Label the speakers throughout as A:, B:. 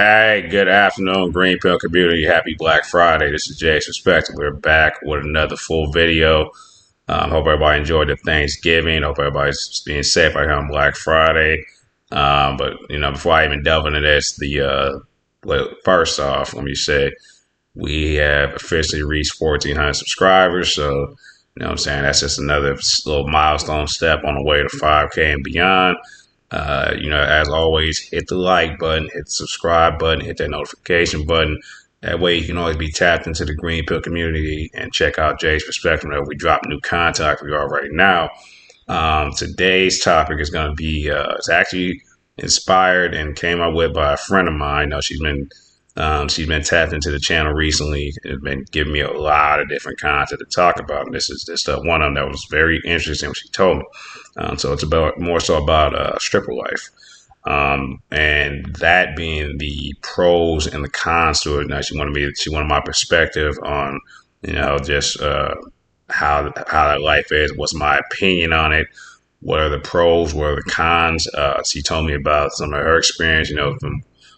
A: Hey, good afternoon, Green Pill community. Happy Black Friday. This is Jay's Perspective. We're back with another full video. Hope everybody enjoyed the Thanksgiving. Hope everybody's being safe out here on Black Friday. But before I even delve into this, first off, let me say we have officially reached 1,400 subscribers. So what I'm saying, that's just another little milestone step on the way to 5K and beyond. As always, hit the like button, hit the subscribe button, hit that notification button. That way you can always be tapped into the Green Pill community and check out Jay's Perspective whenever we drop new content like we are right now. Today's topic is going to be, it's actually inspired and came up with by a friend of mine. She's been tapped into the channel recently and been giving me a lot of different content to talk about. And this is just one of them that was very interesting what she told me. So it's more so about stripper life. And that being the pros and the cons to it. Now she wanted my perspective on, just how that life is. What's my opinion on it? What are the pros? What are the cons? She told me about some of her experience,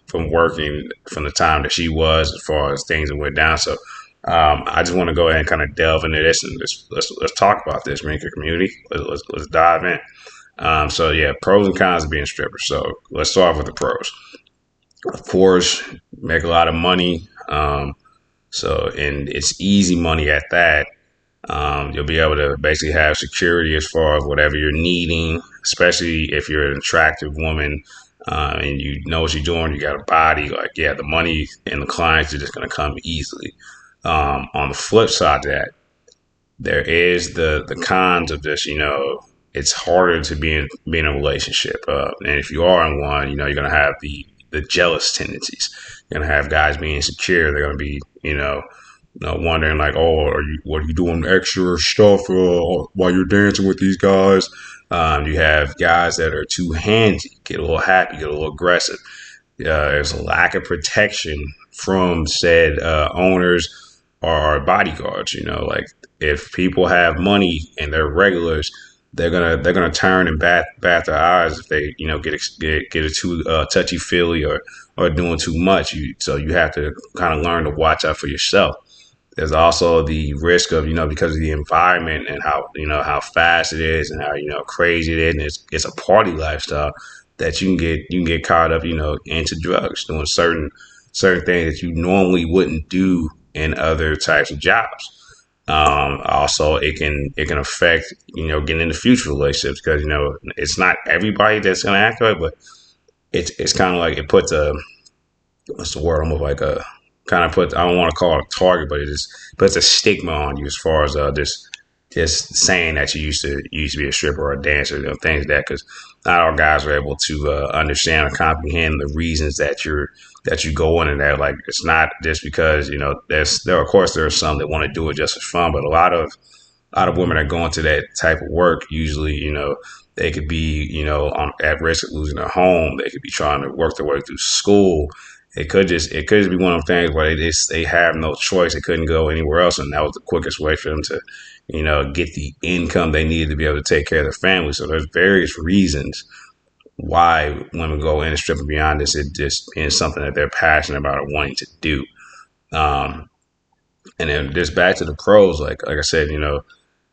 A: from working from the time that she was, as far as things that went down. So I just want to go ahead and kind of delve into this and let's talk about this, Green community. Let's dive in. Pros and cons of being a stripper. So let's start off with the pros. Of course, make a lot of money. And it's easy money at that. You'll be able to basically have security as far as whatever you're needing, especially if you're an attractive woman. And you know what you're doing, you got a body, the money and the clients are just going to come easily. On the flip side of that, there is the cons of this, it's harder to be in a relationship. And if you are in one, you're going to have the jealous tendencies. You're going to have guys being insecure. They're going to be, wondering like, oh, what are you doing extra stuff while you're dancing with these guys? You have guys that are too handsy, get a little happy, get a little aggressive. There's a lack of protection from said owners or bodyguards. Like if people have money and they're regulars, they're gonna turn and bat their eyes if they get it too touchy feely or doing too much. So you have to kind of learn to watch out for yourself. There's also the risk of, because of the environment and how fast it is and how, crazy it is. And it's a party lifestyle that you can get caught up, into drugs, doing certain things that you normally wouldn't do in other types of jobs. Also, it can affect, getting into future relationships because, it's not everybody that's going to act right, but it's kind of like it puts what's the word? Almost like I don't want to call it a target, but it just puts a stigma on you as far as just saying that you used to be a stripper or a dancer, things like that, because not all guys are able to understand or comprehend the reasons that you go into that. Like it's not just because of course there are some that want to do it just for fun, but a lot of women that go into that type of work usually they could be at risk of losing their home. They could be trying to work their way through school. It could just be one of the things where they have no choice. They couldn't go anywhere else, and that was the quickest way for them to, get the income they needed to be able to take care of their family. So there's various reasons why women go in and strip beyond this. It just is something that they're passionate about or wanting to do. And then just back to the pros, like I said,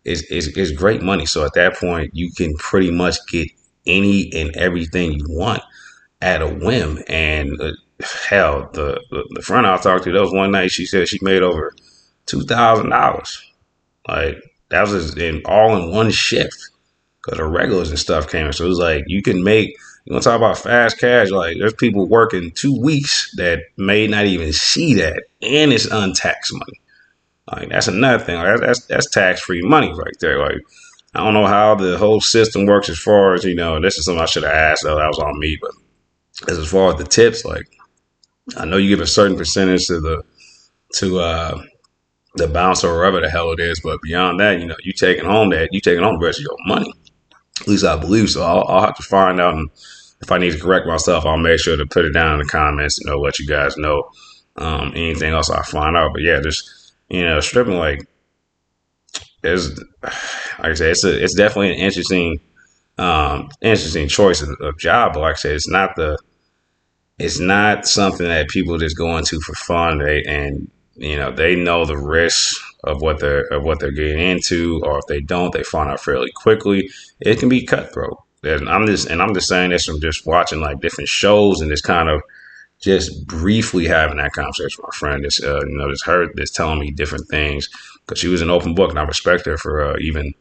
A: it's great money. So at that point, you can pretty much get any and everything you want at a whim. And hell, the friend I talked to, that was one night she said she made over $2,000. Like that was all in one shift because her regulars and stuff came in. So it was like you want to talk about fast cash. Like there's people working 2 weeks that may not even see that, and it's untaxed money. Like that's another thing. Like, that's tax free money right there. Like I don't know how the whole system works as far as this is something I should have asked. So that was on me, but as far as the tips, like I know you give a certain percentage to the bouncer or whatever the hell it is, but beyond that, you taking home the rest of your money. At least I believe so. I'll have to find out, and if I need to correct myself, I'll make sure to put it down in the comments. Let you guys know anything else I find out. But yeah, just stripping like I said, it's definitely an interesting choice of job. But like I said, it's not it's not something that people just go into for fun. They know the risks of what they're getting into, or if they don't, they find out fairly quickly. It can be cutthroat. And I'm just saying this from just watching like different shows and just kind of just briefly having that conversation with my friend. Just her just telling me different things because she was an open book, and I respect her for even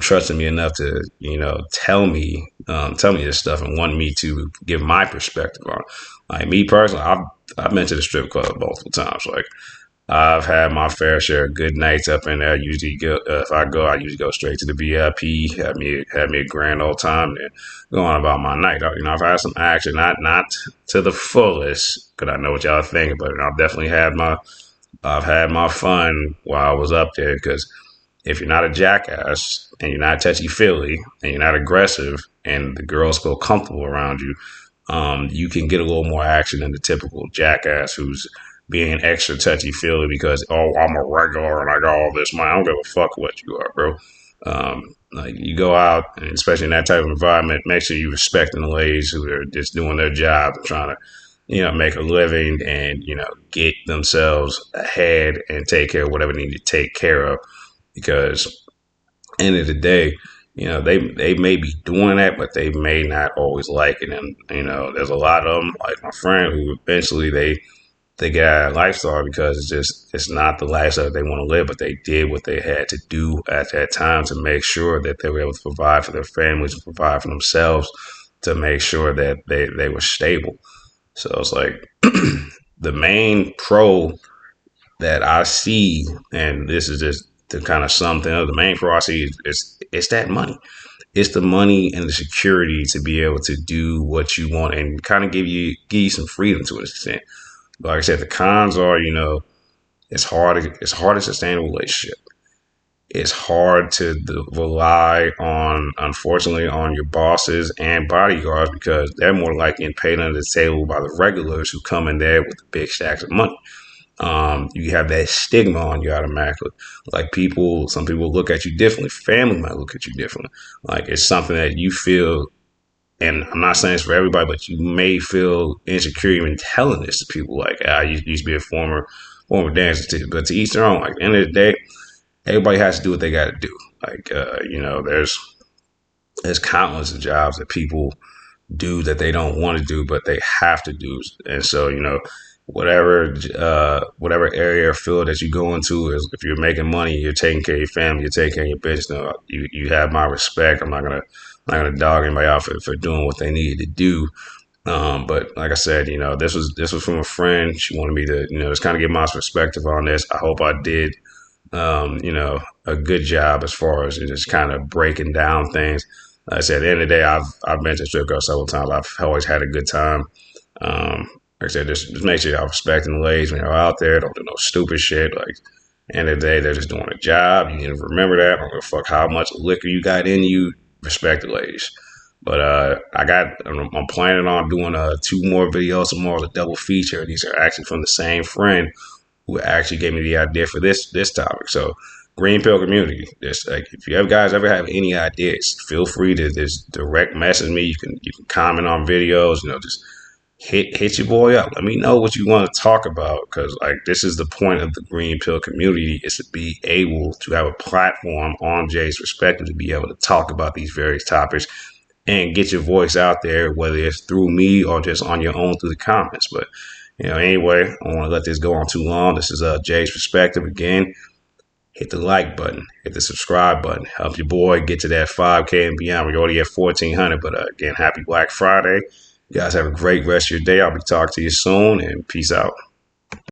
A: trusting me enough to tell me this stuff and wanting me to give my perspective on it. Like me personally, I've been to the strip club multiple times. Like I've had my fair share of good nights up in there. Usually, if I go, I usually go straight to the VIP. Had me a grand old time, and go on about my night. I've had some action, not to the fullest, because I know what y'all think, but I've had my fun while I was up there. Because if you're not a jackass and you're not touchy feely and you're not aggressive, and the girls feel comfortable around you, you can get a little more action than the typical jackass who's being extra touchy feely because, oh, I'm a regular and I got all this money. I don't give a fuck what you are, bro. Like you go out, and especially in that type of environment, make sure you respecting the ladies who are just doing their job and trying to, make a living and get themselves ahead and take care of whatever they need to take care of. Because end of the day, they may be doing that, but they may not always like it. And there's a lot of them, like my friend, who eventually they get out of lifestyle because it's not the lifestyle they want to live, but they did what they had to do at that time to make sure that they were able to provide for their families and provide for themselves, to make sure that they were stable. So it's like the main pro that I see, and this is just to kind of sum things up, the main pro I see is it's that money. It's the money and the security to be able to do what you want and kind of give you some freedom to an extent. Like I said, the cons are, it's hard to sustain a relationship. It's hard to rely on, unfortunately, on your bosses and bodyguards because they're more likely getting paid under the table by the regulars who come in there with the big stacks of money. You have that stigma on you automatically. Like some people look at you differently. Family might look at you differently. Like it's something that you feel, and I'm not saying it's for everybody, but you may feel insecure even telling this to people. Like I used to be a former dancer, but to each their own. Like at the end of the day, everybody has to do what they got to do. Like there's countless of jobs that people do that they don't want to do, but they have to do. And so whatever area or field that you go into, is if you're making money, you're taking care of your family, you're taking care of your business. You have my respect. I'm not gonna dog anybody out for doing what they needed to do. But like I said, this was from a friend. She wanted me to, just kind of give my perspective on this. I hope I did, a good job as far as just kind of breaking down things. Like I said, at the end of the day, I've been to strip club several times. I've always had a good time. Like I said, just make sure y'all respecting the ladies when you're out there. Don't do no stupid shit. Like, end of the day, they're just doing a job. You need to remember that. I don't give a fuck how much liquor you got in you. Respect the ladies. But I'm planning on doing two more videos tomorrow, a double feature. These are actually from the same friend who actually gave me the idea for this topic. So, Green Pill community. Just like if you guys ever have any ideas, feel free to just direct message me. You can comment on videos. Just hit your boy up. Let me know what you want to talk about, because like this is the point of the Green Pill community, is to be able to have a platform on Jay's Perspective to be able to talk about these various topics and get your voice out there, whether it's through me or just on your own through the comments. But anyway, I don't want to let this go on too long. This is Jay's Perspective again. Hit the like button, hit the subscribe button, help your boy get to that 5K and beyond. We're already at 1,400, but again, happy Black Friday. You guys have a great rest of your day. I'll be talking to you soon, and peace out.